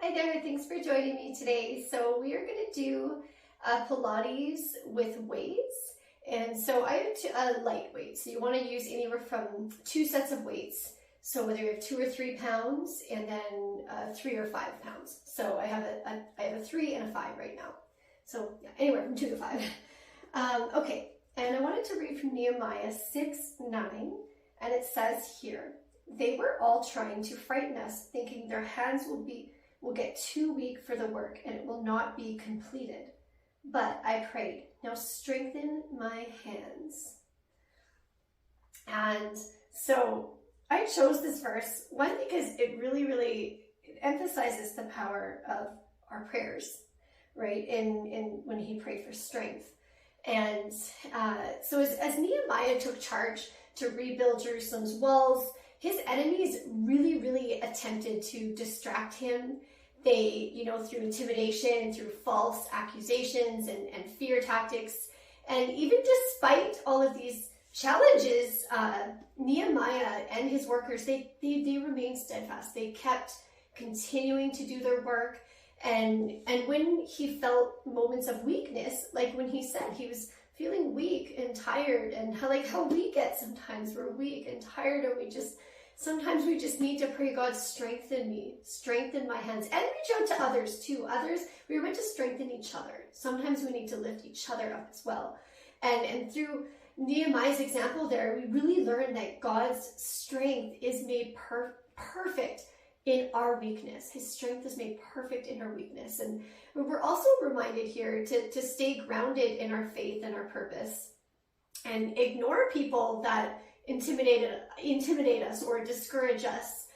Hi there, thanks for joining me today. So we are going to do Pilates with weights. And so I have light weights. So you want to use anywhere from 2 sets of weights. So whether you have 2 or 3 pounds and then 3 or 5 pounds. So I have a 3 and a 5 right now. So yeah, anywhere from 2 to 5. Okay, and I wanted to read from Nehemiah 6:9, and it says here, "They were all trying to frighten us, thinking their hands will get too weak for the work and it will not be completed. But I prayed, now strengthen my hands." And so I chose this verse, one, because it really emphasizes the power of our prayers, right? In when he prayed for strength. And so as Nehemiah took charge to rebuild Jerusalem's walls, his enemies really attempted to distract him. They, through intimidation, through false accusations and fear tactics. And even despite all of these challenges, Nehemiah and his workers, they remained steadfast. They kept continuing to do their work. And when he felt moments of weakness, like when he said he was feeling weak and tired, and how we get sometimes, we're weak and tired, and sometimes we just need to pray, God, strengthen me, strengthen my hands, and reach out to others too. We're meant to strengthen each other. Sometimes we need to lift each other up as well. And through Nehemiah's example there, we really learn that God's strength is made perfect in our weakness. His strength is made perfect in our weakness. And we're also reminded here to stay grounded in our faith and our purpose and ignore people that intimidate us or discourage us.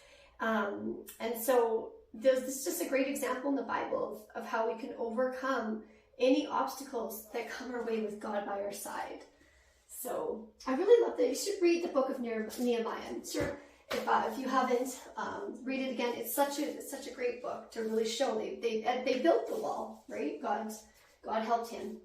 And so this is just a great example in the Bible of how we can overcome any obstacles that come our way with God by our side. So I really love that. You should read the book of Nehemiah. Sure, if you haven't, read it again. It's such a great book to really show they built the wall, right? God helped him.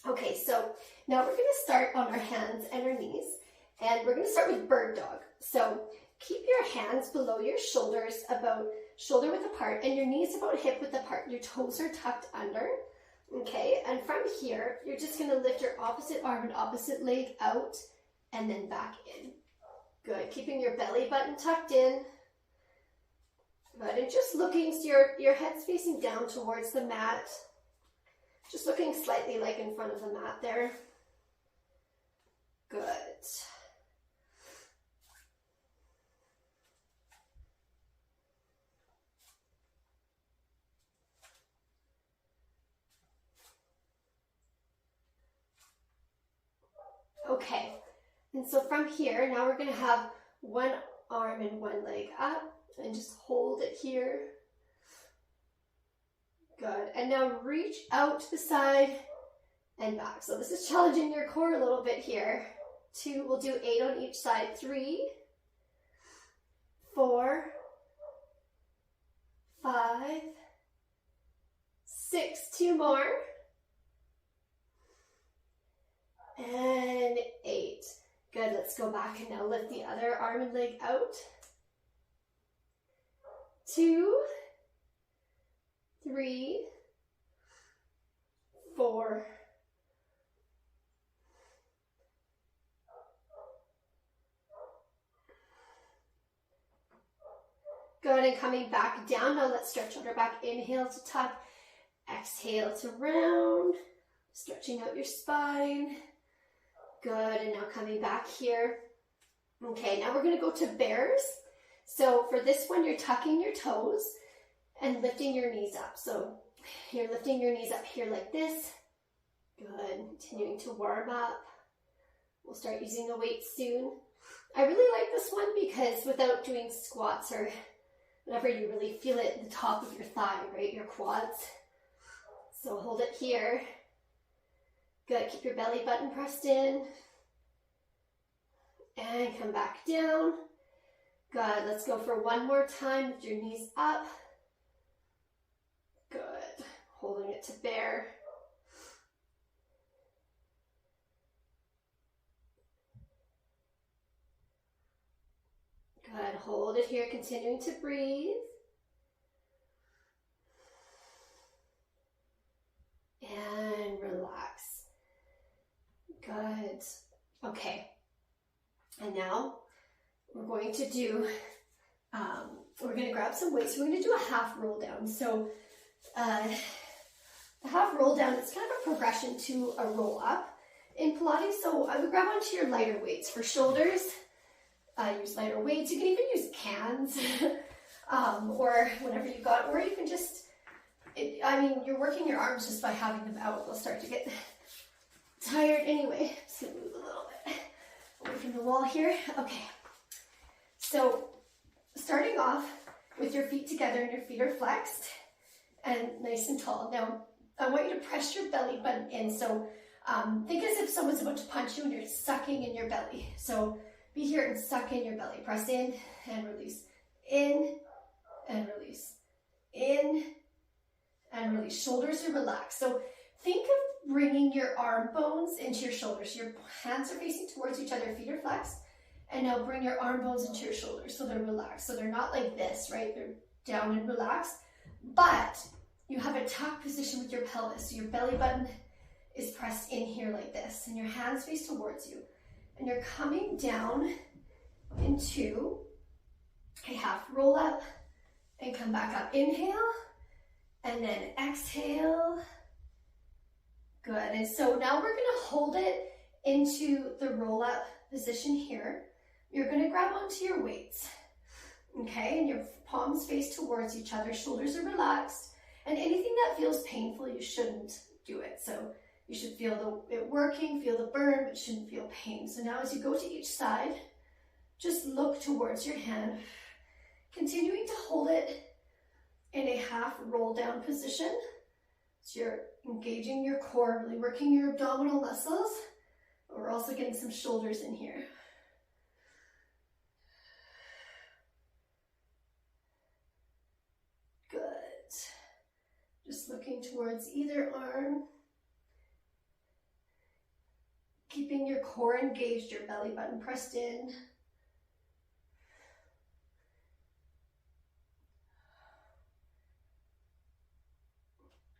Okay, so now we're going to start on our hands and our knees. And we're going to start with bird dog. So keep your hands below your shoulders, about shoulder width apart, and your knees about hip width apart. Your toes are tucked under. Okay, and from here, you're just going to lift your opposite arm and opposite leg out and then back in. Good, keeping your belly button tucked in. Good, and just looking, so your head's facing down towards the mat. Just looking slightly like in front of the mat there. Good. Okay, and so from here, now we're going to have one arm and one leg up, and just hold it here. Good, and now reach out to the side and back. So this is challenging your core a little bit here. 2, we'll do 8 on each side. 3, 4, 5, 6, 2 more. And 8. Good, let's go back and now lift the other arm and leg out. 2, 3, 4, good, and coming back down. Now let's stretch under back. Inhale to tuck, exhale to round, stretching out your spine. Good, and now coming back here. Okay, now we're going to go to bears. So for this one, you're tucking your toes and lifting your knees up. So you're lifting your knees up here like this. Good, continuing to warm up. We'll start using the weights soon. I really like this one because without doing squats or whatever, you really feel it at the top of your thigh, right? Your quads. So hold it here. Good, keep your belly button pressed in. And come back down. Good, let's go for one more time with your knees up. Good, holding it to bear. Good, hold it here, continuing to breathe. Good. Okay. And now we're going to do, we're going to grab some weights. We're going to do a half roll down. So the half roll down, it's kind of a progression to a roll up in Pilates. So I would grab onto your lighter weights. For shoulders, use lighter weights. You can even use cans or whatever you got, or you can just, you're working your arms just by having them out. They'll start to get tired anyway. Just gonna move a little bit away from the wall here. Okay, so starting off with your feet together and your feet are flexed and nice and tall. Now, I want you to press your belly button in. So think as if someone's about to punch you and you're sucking in your belly. So be here and suck in your belly. Press in and release. In and release. In and release. Shoulders are relaxed. So think of bringing your arm bones into your shoulders. Your hands are facing towards each other, feet are flexed. And now bring your arm bones into your shoulders so they're relaxed. So they're not like this, right? They're down and relaxed. But you have a tuck position with your pelvis. So your belly button is pressed in here like this. And your hands face towards you. And you're coming down into a half roll up and come back up. Inhale and then exhale. Good. And so now we're going to hold it into the roll up position here. You're going to grab onto your weights. Okay, and your palms face towards each other, shoulders are relaxed, and anything that feels painful, you shouldn't do it. So you should feel it working, feel the burn, but shouldn't feel pain. So now as you go to each side, just look towards your hand, continuing to hold it in a half roll down position. So you're engaging your core, really working your abdominal muscles, but we're also getting some shoulders in here. Just looking towards either arm. Keeping your core engaged, your belly button pressed in.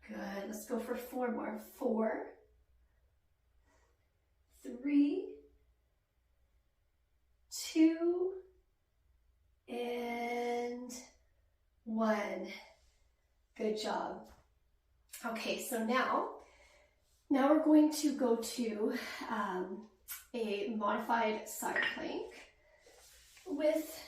Good, let's go for 4 more. 4, 3, 2, and 1. Good job. Okay, so now we're going to go to a modified side plank with,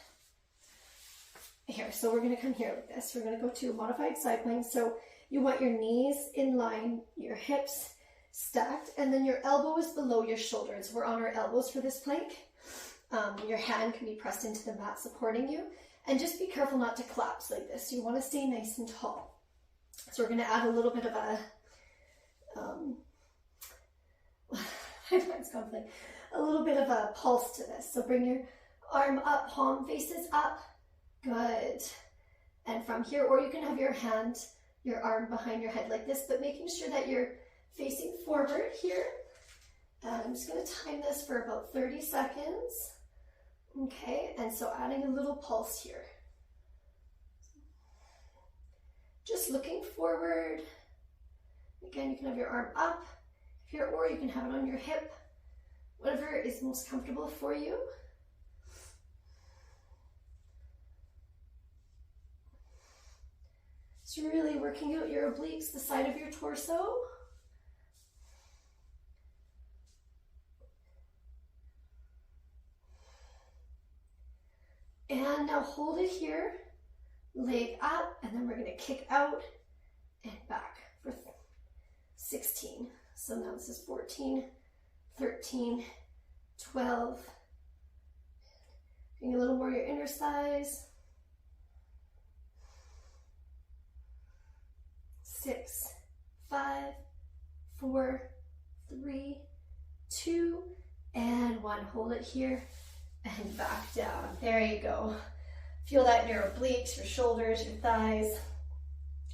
here, so we're going to come here like this. We're going to go to a modified side plank. So you want your knees in line, your hips stacked, and then your elbow is below your shoulders. We're on our elbows for this plank. Your hand can be pressed into the mat supporting you. And just be careful not to collapse like this. You want to stay nice and tall. So we're going to add a little bit of a, a little bit of a pulse to this. So bring your arm up, palm faces up. Good. And from here, or you can have your hand, your arm behind your head like this, but making sure that you're facing forward here. And I'm just going to time this for about 30 seconds. Okay, and so adding a little pulse here. Just looking forward. Again, you can have your arm up here, or you can have it on your hip, whatever is most comfortable for you. So really working out your obliques, the side of your torso. And now hold it here, leg up, and then we're going to kick out and back for 16. So now this is 14, 13, 12. Doing a little more your inner thighs. 6, 5, 4, 3, 2, and 1. Hold it here and back down. There you go. Feel that in your obliques, your shoulders, your thighs.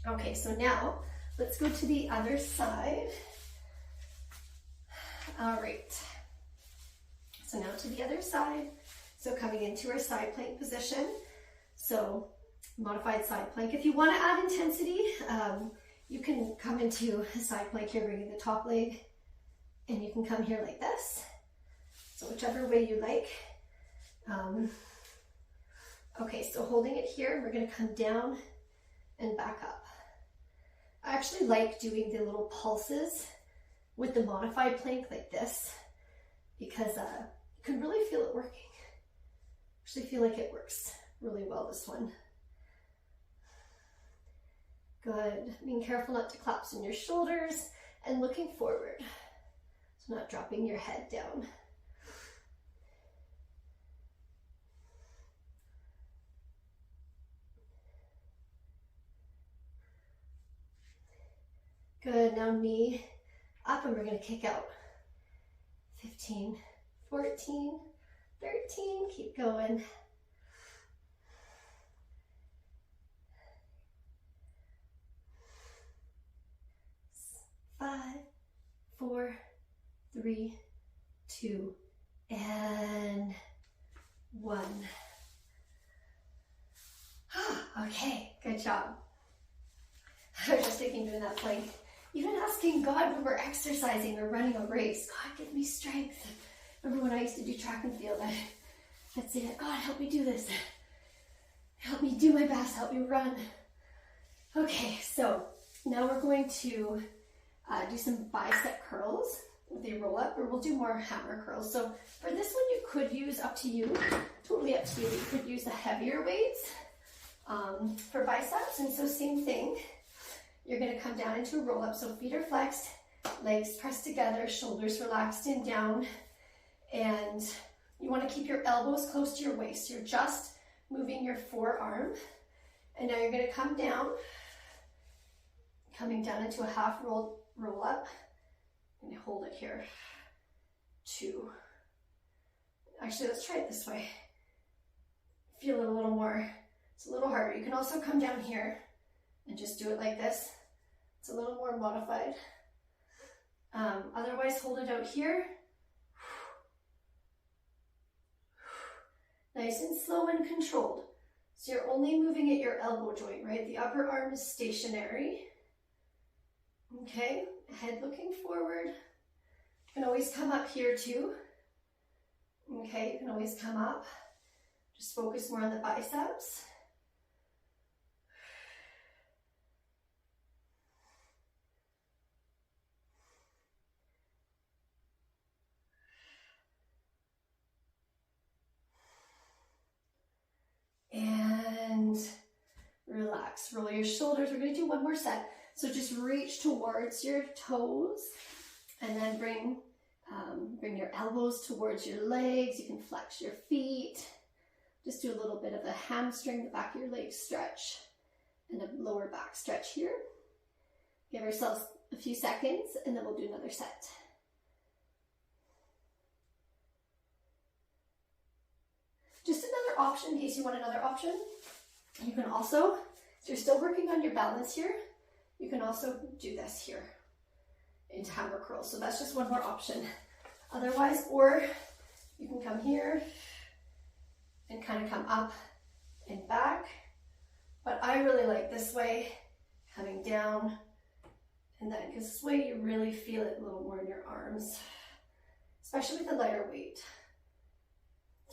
Okay, so now let's go to the other side. All right. So now to the other side. So coming into our side plank position. So modified side plank. If you want to add intensity, you can come into a side plank here, bringing the top leg And you can come here like this. So whichever way you like. Okay, so holding it here, we're gonna come down and back up. I actually like doing the little pulses with the modified plank like this because you can really feel it working. Actually feel like it works really well, this one. Good. Being careful not to collapse in your shoulders and looking forward. So not dropping your head down. Good. Now knee up and we're going to kick out. 15, 14, 13. Keep going. 5, 4, 3, 2, and 1. Okay, good job. I was just thinking doing that plank. Even asking God when we're exercising or running a race, God, give me strength. Remember when I used to do track and field, I'd say, God, help me do this. Help me do my best, help me run. Okay, so now we're going to do some bicep curls with a roll up, or we'll do more hammer curls. So for this one, you could use, up to you, totally up to you, you could use the heavier weights for biceps. And so same thing, you're gonna come down into a roll up. So feet are flexed, legs pressed together, shoulders relaxed and down. And you wanna keep your elbows close to your waist. You're just moving your forearm. And now you're gonna come down, coming down into a half roll up, and hold it here. 2. Actually, let's try it this way. Feel it a little more. It's a little harder. You can also come down here and just do it like this. It's a little more modified. Otherwise, hold it out here. Nice and slow and controlled. So you're only moving at your elbow joint, right? The upper arm is stationary. Okay, head looking forward. You can always come up here too. Okay, you can always come up. Just focus more on the biceps. And relax, roll your shoulders. We're gonna do one more set. So just reach towards your toes and then bring your elbows towards your legs. You can flex your feet. Just do a little bit of the hamstring, the back of your leg stretch, and a lower back stretch here. Give ourselves a few seconds and then we'll do another set. Just another option, in case you want another option. You can also, if you're still working on your balance here, you can also do this here into hammer curls. So that's just one more option. Otherwise, or you can come here and kind of come up and back. But I really like this way, coming down and then, because this way you really feel it a little more in your arms, especially with the lighter weight.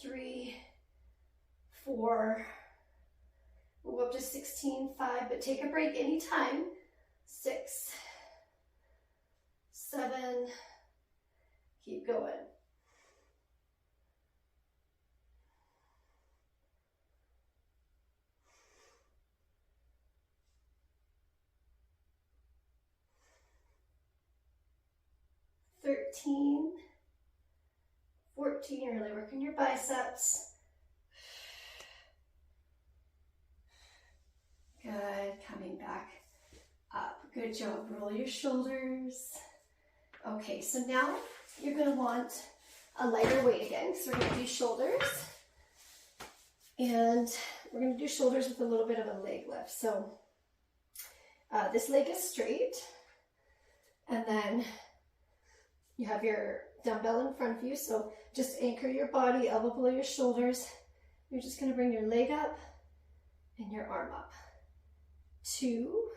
3, 4, move up to 16, 5, but take a break anytime. 6, 7, keep going. 13, 14, really working your biceps. Good, coming back up. Good job, roll your shoulders. Okay, so now you're gonna want a lighter weight again. So we're gonna do shoulders. And we're gonna do shoulders with a little bit of a leg lift. So this leg is straight. And then you have your dumbbell in front of you. So just anchor your body, elbow below your shoulders. You're just gonna bring your leg up and your arm up. 2.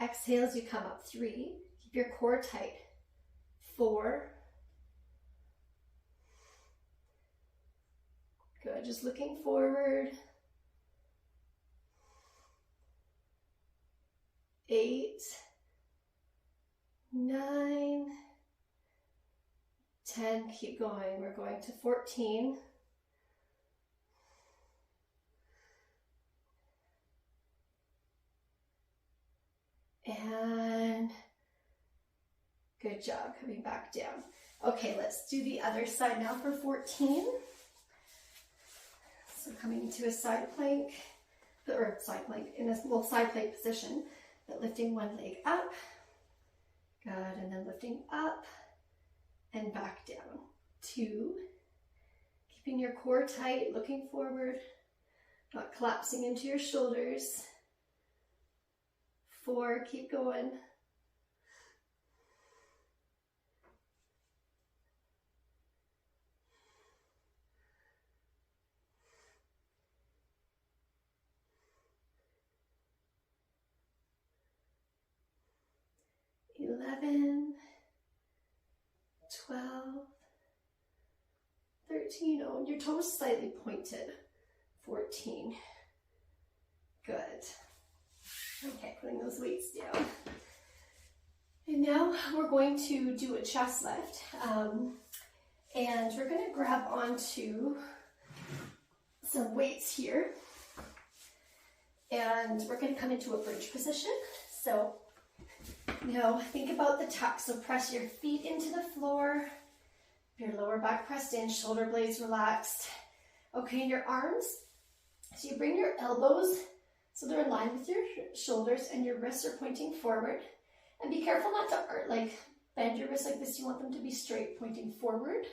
Exhale as you come up. 3. Keep your core tight. 4. Good, just looking forward. 8, 9, 10, keep going. We're going to 14. And good job, coming back down. Okay, let's do the other side now for 14. So coming into a side plank, or side plank, in a little side plank position, but lifting one leg up. Good, and then lifting up and back down. 2, keeping your core tight, looking forward, not collapsing into your shoulders. 4, keep going. 11, 12, 13. Oh, and your toes slightly pointed. 14. Good. Okay, putting those weights down. And now we're going to do a chest lift. And we're going to grab onto some weights here. And we're going to come into a bridge position. So now think about the tuck. So press your feet into the floor. Your lower back pressed in, shoulder blades relaxed. Okay, and your arms. So you bring your elbows so they're in line with your shoulders and your wrists are pointing forward. And be careful not to bend your wrists like this. You want them to be straight, pointing forward.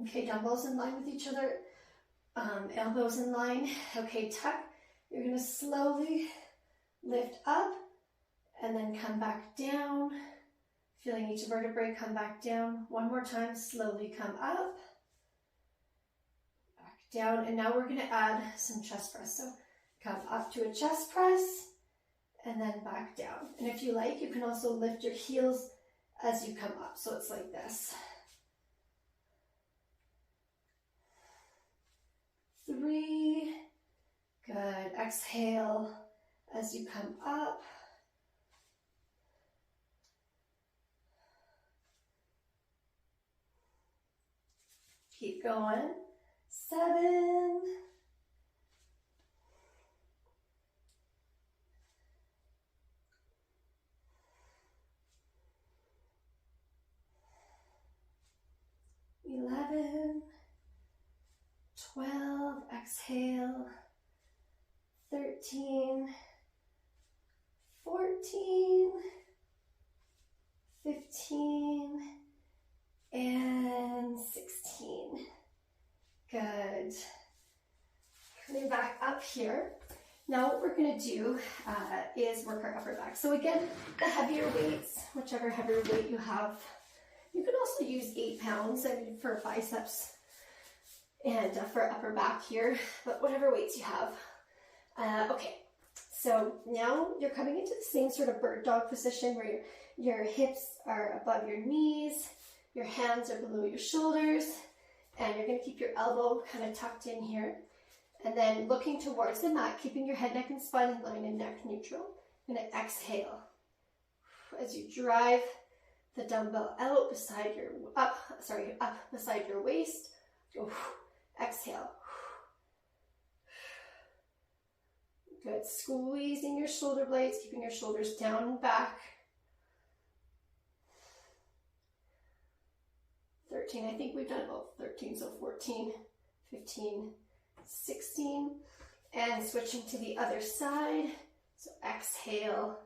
Okay, dumbbells in line with each other. Elbows in line. Okay, tuck. You're going to slowly lift up and then come back down. Feeling each vertebrae come back down. One more time, slowly come up. Back down, and now we're going to add some chest press. So come up to a chest press and then back down. And if you like, you can also lift your heels as you come up. So it's like this. 3, good. Exhale as you come up. 'Keep going. 7, 11, 12, exhale, 13, 14, 15, and 16. Good. Coming back up here. Now what we're going to do is work our upper back. So again, the heavier weights, whichever heavier weight you have. You can also use 8 pounds for biceps and for upper back here, but whatever weights you have. Okay, so now you're coming into the same sort of bird dog position where your hips are above your knees, your hands are below your shoulders, and you're going to keep your elbow kind of tucked in here. And then looking towards the mat, keeping your head, neck, and spine in line and neck neutral. You're going to exhale as you drive the dumbbell out beside your, up beside your waist. Exhale. Good. Squeezing your shoulder blades, keeping your shoulders down and back. 13, I think we've done about 13, so 14, 15, 16, and switching to the other side. So exhale,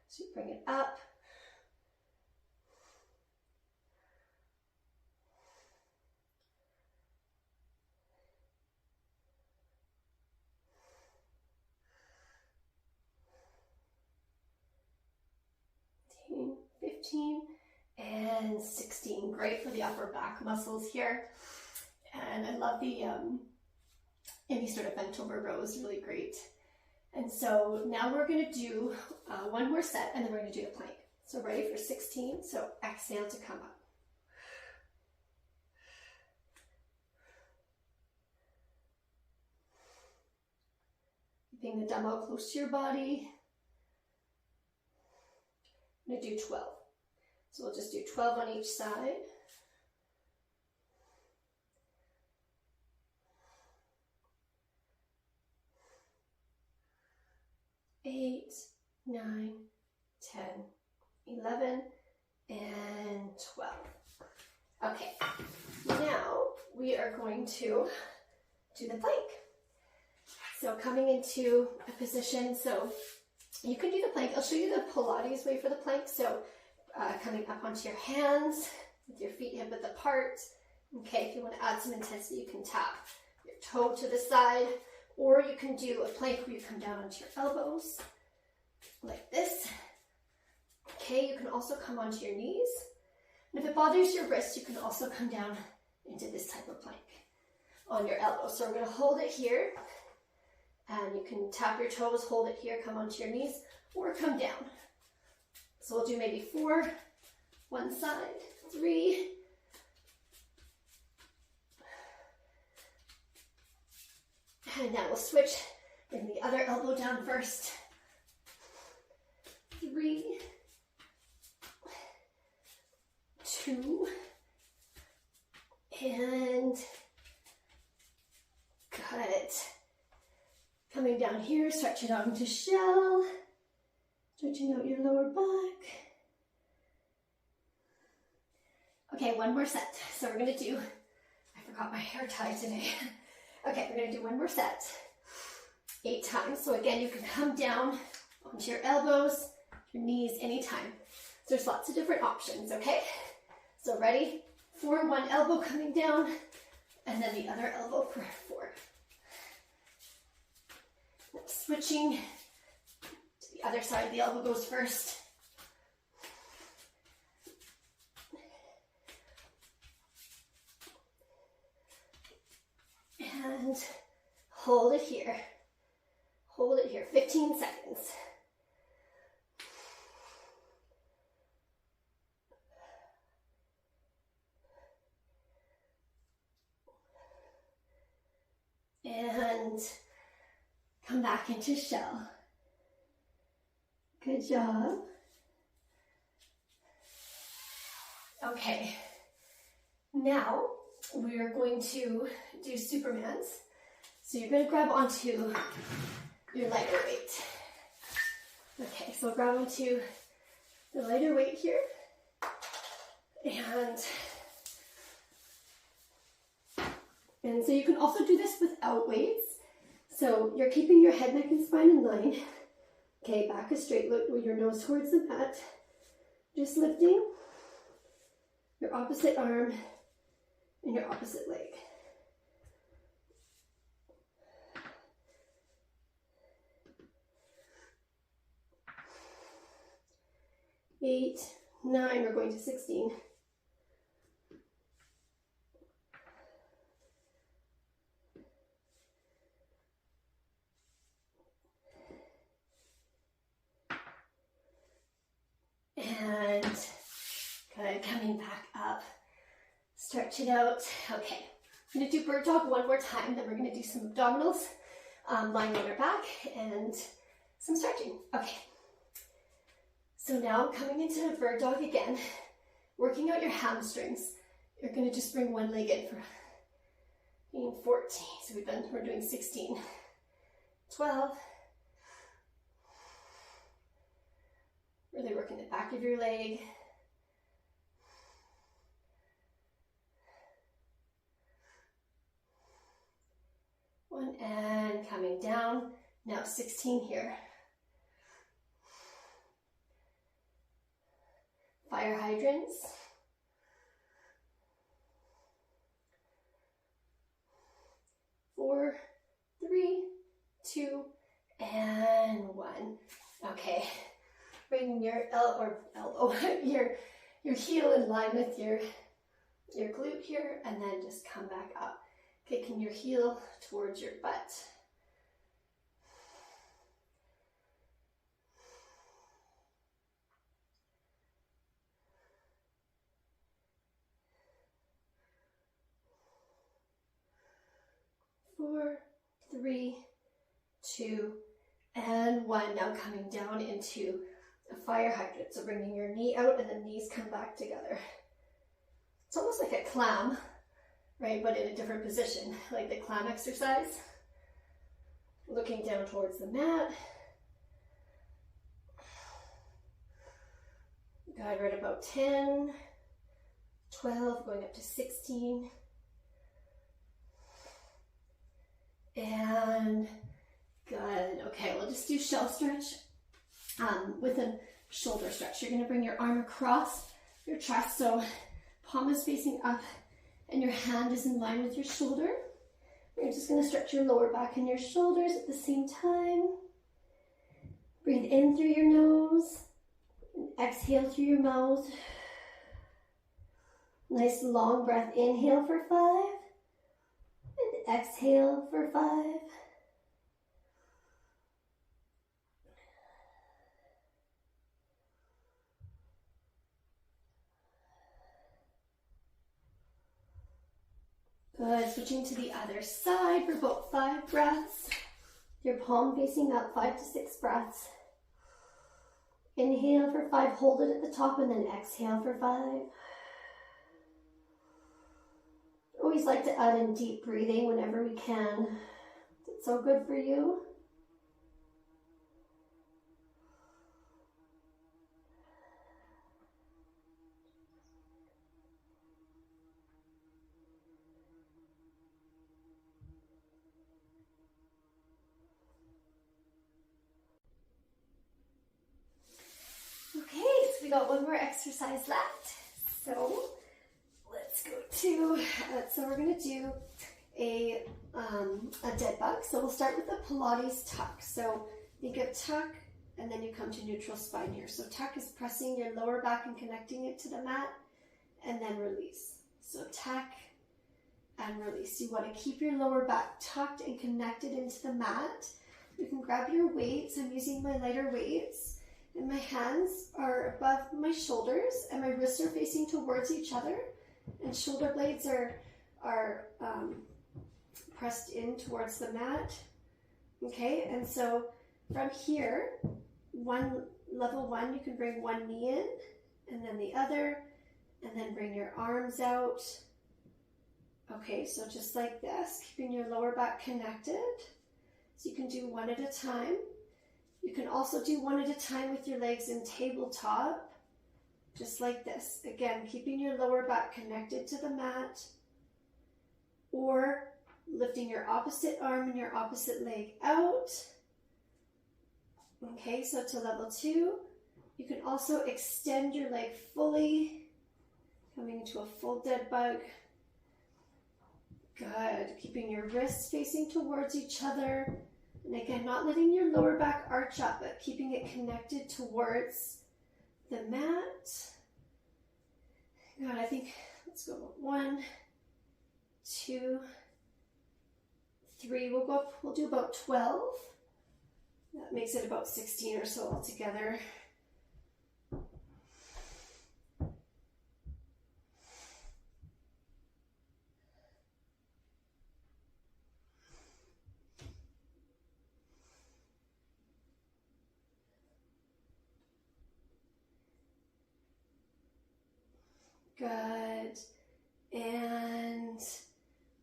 so you bring it up. $15, 15, and 16. Great for the upper back muscles here. And I love the any sort of bent over rows, really great. And so now we're going to do one more set and then we're going to do the plank. So ready for 16. So exhale to come up. keeping the dumbbell close to your body. I'm going to do 12. So we'll just do 12 on each side. 8, 9, 10, 11, and 12. Okay, now we are going to do the plank. So coming into a position, so you can do the plank. I'll show you the Pilates way for the plank. So coming up onto your hands with your feet hip width apart. Okay, if you want to add some intensity, you can tap your toe to the side, or you can do a plank where you come down onto your elbows like this. Okay, you can also come onto your knees. And if it bothers your wrist, you can also come down into this type of plank on your elbows. So we're going to hold it here, and you can tap your toes, hold it here, come onto your knees, or come down. So we'll do maybe 4, one side, 3, and now we'll switch, bring the other elbow down first. 3, 2, and good. Coming down here, stretch it out into shell, stretching out your lower back. Okay, one more set. So we're gonna do, I forgot my hair tie today. Okay, we're gonna do one more set, 8 times. So again, you can come down onto your elbows, your knees, anytime. So there's lots of different options, okay? So ready? 4, one elbow coming down, and then the other elbow for 4. Now switching to the other side, the elbow goes first. And hold it here. Hold it here, 15 seconds. And come back into shell. Good job. Okay, now we are going to do Supermans. So you're going to grab onto your lighter weight. Okay, so grab onto the lighter weight here. And so you can also do this without weights. So you're keeping your head, neck, and spine in line. Okay, back is straight, look with your nose towards the mat. Just lifting your opposite arm and your opposite leg. Eight, 9, we're going to 16. And good, coming back up. Stretch it out. Okay, I'm gonna do bird dog one more time, then we're gonna do some abdominals, lying on our back, and some stretching. Okay, so now coming into bird dog again, working out your hamstrings. You're gonna just bring one leg in for 14. So we're doing 16, 12. Really working the back of your leg. One, and coming down. Now 16 here. Fire hydrants. 4, 3, 2, and 1. Okay. Bring your elbow, your heel in line with your glute here, and then just come back up, kicking your heel towards your butt. Four, 3, 2, And one. Now coming down into a fire hydrant. So bringing your knee out and the knees come back together. It's almost like a clam, right? But in a different position, like the clam exercise. Looking down towards the mat. Good, right about 10, 12, going up to 16. And good. Okay, we'll just do shell stretch with a shoulder stretch. You're going to bring your arm across your chest, so palm is facing up and your hand is in line with your shoulder. You're just going to stretch your lower back and your shoulders at the same time. Breathe in through your nose and exhale through your mouth. Nice long breath. Inhale for 5 and exhale for 5. Good, switching to the other side for about 5 breaths. Your palm facing up, 5 to 6 breaths. Inhale for 5, hold it at the top, and then exhale for 5. Always like to add in deep breathing whenever we can. It's so good for you. Okay, so we got one more exercise left. So let's go to, so we're going to do a dead bug. So we'll start with the Pilates tuck. So think of tuck and then you come to neutral spine here. So tuck is pressing your lower back and connecting it to the mat, and then release. So tuck and release. You want to keep your lower back tucked and connected into the mat. You can grab your weights. I'm using my lighter weights. And my hands are above my shoulders and my wrists are facing towards each other, and shoulder blades are pressed in towards the mat. Okay, and so from here, level 1, you can bring one knee in and then the other, and then bring your arms out. Okay, so just like this, keeping your lower back connected. So you can do one at a time. You can also do one at a time with your legs in tabletop, just like this. Again, keeping your lower back connected to the mat, or lifting your opposite arm and your opposite leg out. Okay, so to level 2, you can also extend your leg fully, coming into a full dead bug. Good, keeping your wrists facing towards each other. And again, not letting your lower back arch up, but keeping it connected towards the mat. Good, I think, let's go 1, 2, 3. We'll do about 12. That makes it about 16 or so altogether. Good, and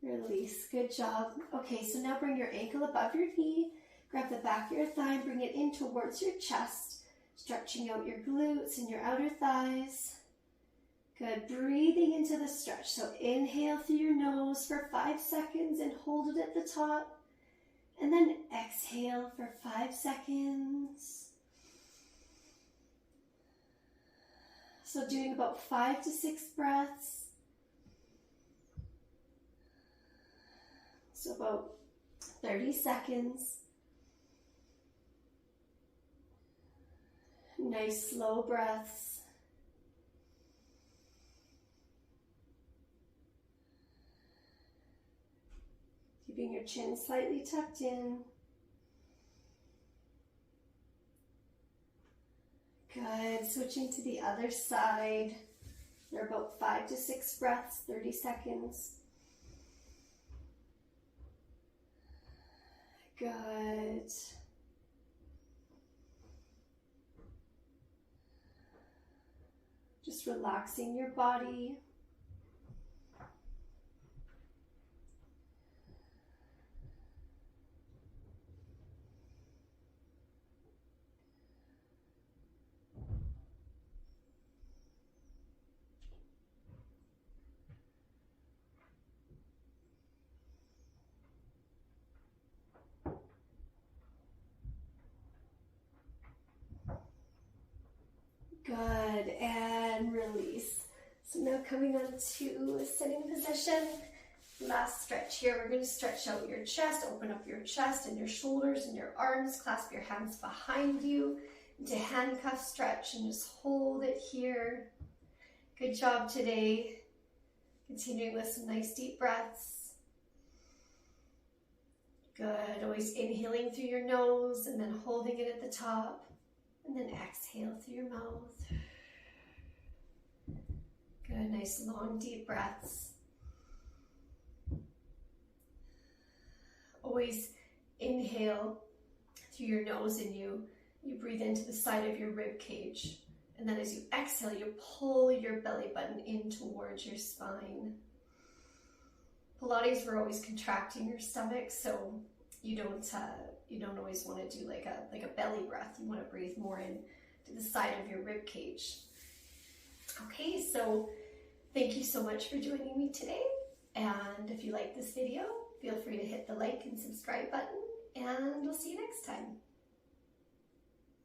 release. Good job. Okay, so now bring your ankle above your knee, grab the back of your thigh, bring it in towards your chest, stretching out your glutes and your outer thighs. Good, breathing into the stretch. So inhale through your nose for 5 seconds and hold it at the top, and then exhale for 5 seconds. So doing about 5 to 6 breaths. So about 30 seconds. Nice slow breaths. Keeping your chin slightly tucked in. Good, switching to the other side. They're about 5 to 6 breaths, 30 seconds. Good. Just relaxing your body. Good, and release. So now coming on to a sitting position. Last stretch here. We're going to stretch out your chest, open up your chest and your shoulders and your arms, clasp your hands behind you into handcuff stretch and just hold it here. Good job today. Continuing with some nice deep breaths. Good, always inhaling through your nose and then holding it at the top. And then exhale through your mouth. Good, nice long deep breaths. Always inhale through your nose and you breathe into the side of your rib cage. And then as you exhale, you pull your belly button in towards your spine. Pilates, we're always contracting your stomach, so you don't always want to do like a belly breath. You want to breathe more in to the side of your rib cage. Okay, so thank you so much for joining me today. And if you like this video, feel free to hit the like and subscribe button, and we'll see you next time.